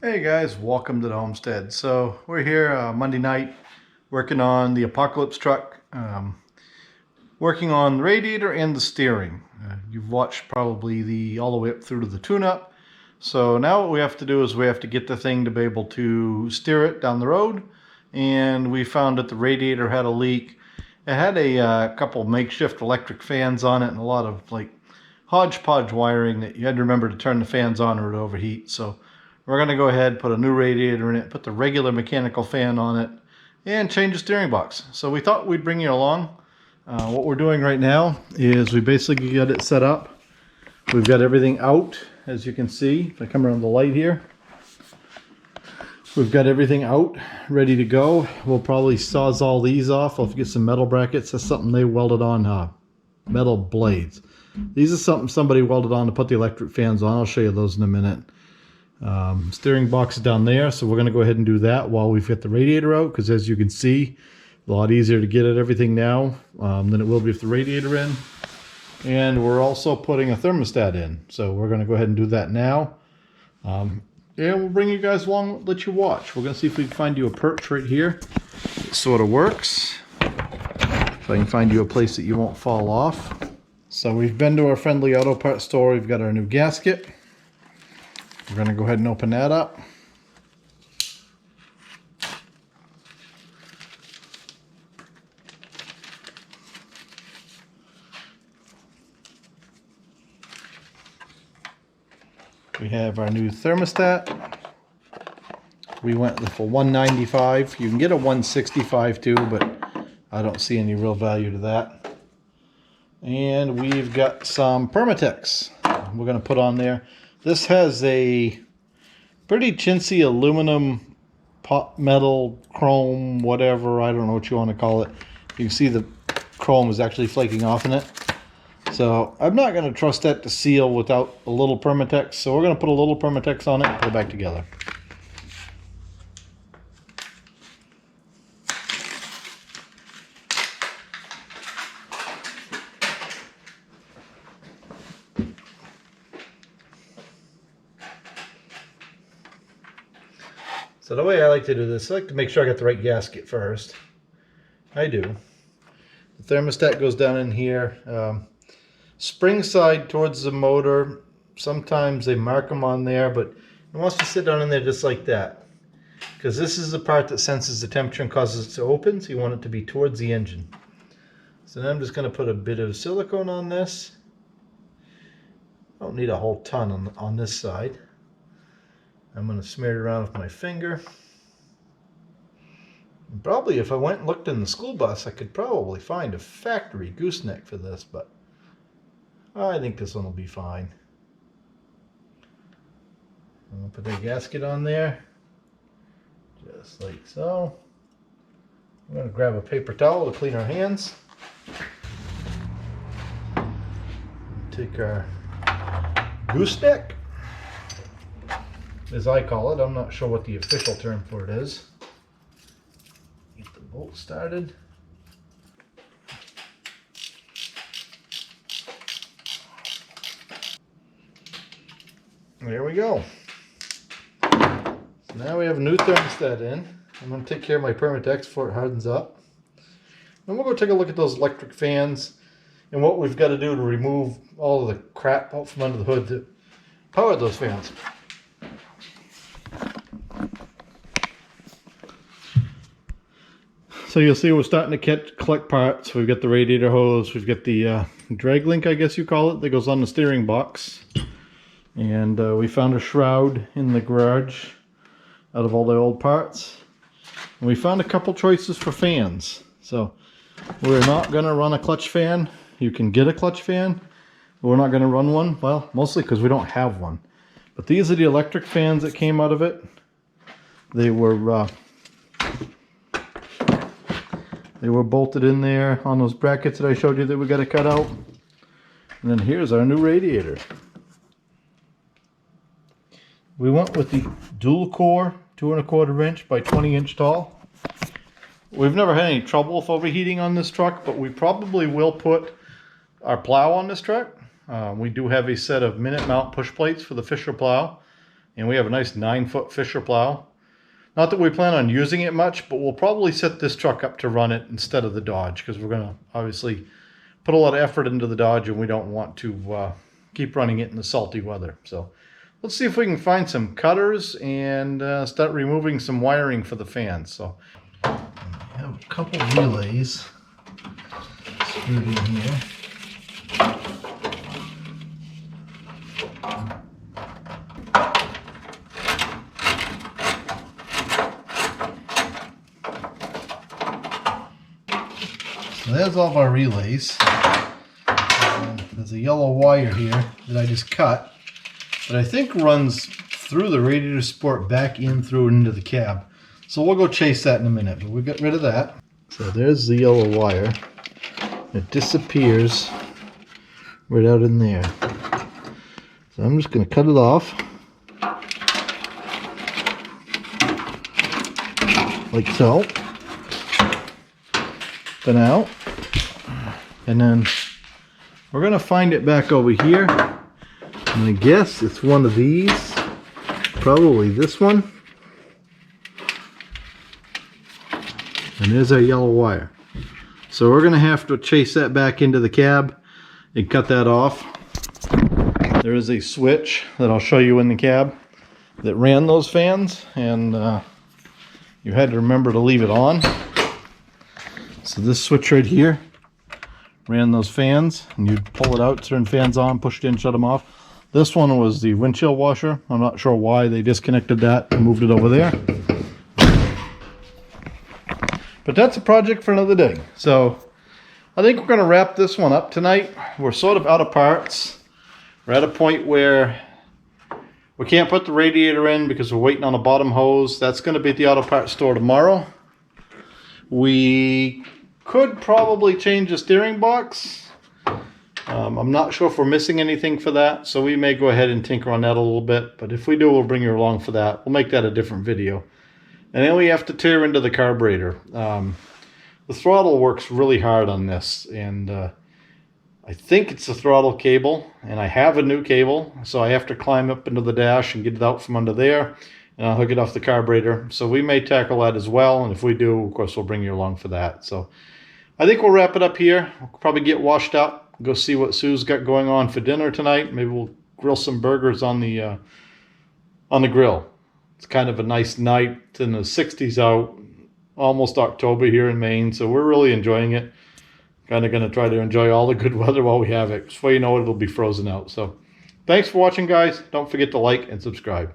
Hey guys, welcome to the homestead. So we're here Monday night working on the Apocalypse truck, working on the radiator and the steering. You've watched probably all the way up through to the tune-up. So now what we have to do is we have to get the thing to be able to steer it down the road. And we found that the radiator had a leak. It had a couple makeshift electric fans on it and a lot of like hodgepodge wiring that you had to remember to turn the fans on or it would overheat. So we're going to go ahead, put a new radiator in it, put the regular mechanical fan on it, and change the steering box. So we thought we'd bring you along. What we're doing right now is we basically got it set up. We've got everything out, as you can see. If I come around the light here, we've got everything out, ready to go. We'll probably sawzall these off. We'll get some metal brackets. That's something they welded on metal blades. These are something somebody welded on to put the electric fans on. I'll show you those in a minute. Steering box is down there, so we're going to go ahead and do that while we've got the radiator out, because as you can see, a lot easier to get at everything now than it will be with the radiator in. And we're also putting a thermostat in, so we're going to go ahead and do that now. And we'll bring you guys along, let you watch. We're going to see if we can find you a perch right here. It sort of works. If I can find you a place that you won't fall off. So we've been to our friendly auto parts store. We've got our new gasket. We're going to go ahead and open that up. We have our new thermostat. We went for $195. You can get a $165 too, but I don't see any real value to that. And we've got some Permatex we're going to put on there. This has a pretty chintzy aluminum, pot metal, chrome, whatever, I don't know what you want to call it. You can see the chrome is actually flaking off in it. So I'm not going to trust that to seal without a little Permatex. So we're going to put a little Permatex on it and put it back together. So the way I like to do this, I like to make sure I got the right gasket first. I do. The thermostat goes down in here. Spring side towards the motor. Sometimes they mark them on there, but it wants to sit down in there just like that. Because this is the part that senses the temperature and causes it to open, so you want it to be towards the engine. So now I'm just going to put a bit of silicone on this. I don't need a whole ton on this side. I'm going to smear it around with my finger. And probably if I went and looked in the school bus, I could probably find a factory gooseneck for this, but I think this one will be fine. I'm going to put the gasket on there, just like so. I'm going to grab a paper towel to clean our hands. Take our gooseneck, as I call it. I'm not sure what the official term for it is. Get the bolt started. There we go. So now we have a new thermostat in. I'm going to take care of my Permatex before it hardens up. And we'll go take a look at those electric fans and what we've got to do to remove all of the crap out from under the hood that powered those fans. So you'll see we're starting to collect parts. We've got the radiator hose, we've got the drag link, I guess you call it, that goes on the steering box. And we found a shroud in the garage out of all the old parts. And we found a couple choices for fans. So we're not going to run a clutch fan. You can get a clutch fan, but we're not going to run one. Well, mostly because we don't have one. But these are the electric fans that came out of it. They were bolted in there on those brackets that I showed you that we got to cut out. And then here's our new radiator. We went with the dual core 2¼ inch by 20 inch tall. We've never had any trouble with overheating on this truck, but we probably will put our plow on this truck. We do have a set of minute mount push plates for the Fisher plow, and we have a nice 9-foot Fisher plow. Not that we plan on using it much, but we'll probably set this truck up to run it instead of the Dodge, because we're going to obviously put a lot of effort into the Dodge, and we don't want to keep running it in the salty weather. So let's see if we can find some cutters and start removing some wiring for the fans. So I have a couple relays screwed in here. So there's all of our relays. There's a yellow wire here that I just cut, that I think runs through the Radiator Sport back in through and into the cab. So we'll go chase that in a minute, but we'll get rid of that. So there's the yellow wire. It disappears right out in there. So I'm just going to cut it off. Like so. Then out. And then we're going to find it back over here. And I guess it's one of these. Probably this one. And there's our yellow wire. So we're going to have to chase that back into the cab and cut that off. There is a switch that I'll show you in the cab that ran those fans, and you had to remember to leave it on. So this switch right here ran those fans, and you'd pull it out, turn fans on, push it in, shut them off. This one was the windshield washer. I'm not sure why they disconnected that and moved it over there. But that's a project for another day. So I think we're going to wrap this one up tonight. We're sort of out of parts. We're at a point where we can't put the radiator in because we're waiting on a bottom hose. That's going to be at the auto parts store tomorrow. We could probably change the steering box. I'm not sure if we're missing anything for that, so we may go ahead and tinker on that a little bit. But if we do, we'll bring you along for that. We'll make that a different video. And then we have to tear into the carburetor. The throttle works really hard on this, and I think it's the throttle cable, and I have a new cable, so I have to climb up into the dash and get it out from under there, and I'll hook it off the carburetor. So we may tackle that as well, and if we do, of course, we'll bring you along for that. So I think we'll wrap it up here. We'll probably get washed up, go see what Sue's got going on for dinner tonight. Maybe we'll grill some burgers on the grill. It's kind of a nice night. It's in the 60s out, almost October here in Maine, so we're really enjoying it. Kind of going to try to enjoy all the good weather while we have it. Before you know it, it'll be frozen out. So thanks for watching, guys. Don't forget to like and subscribe.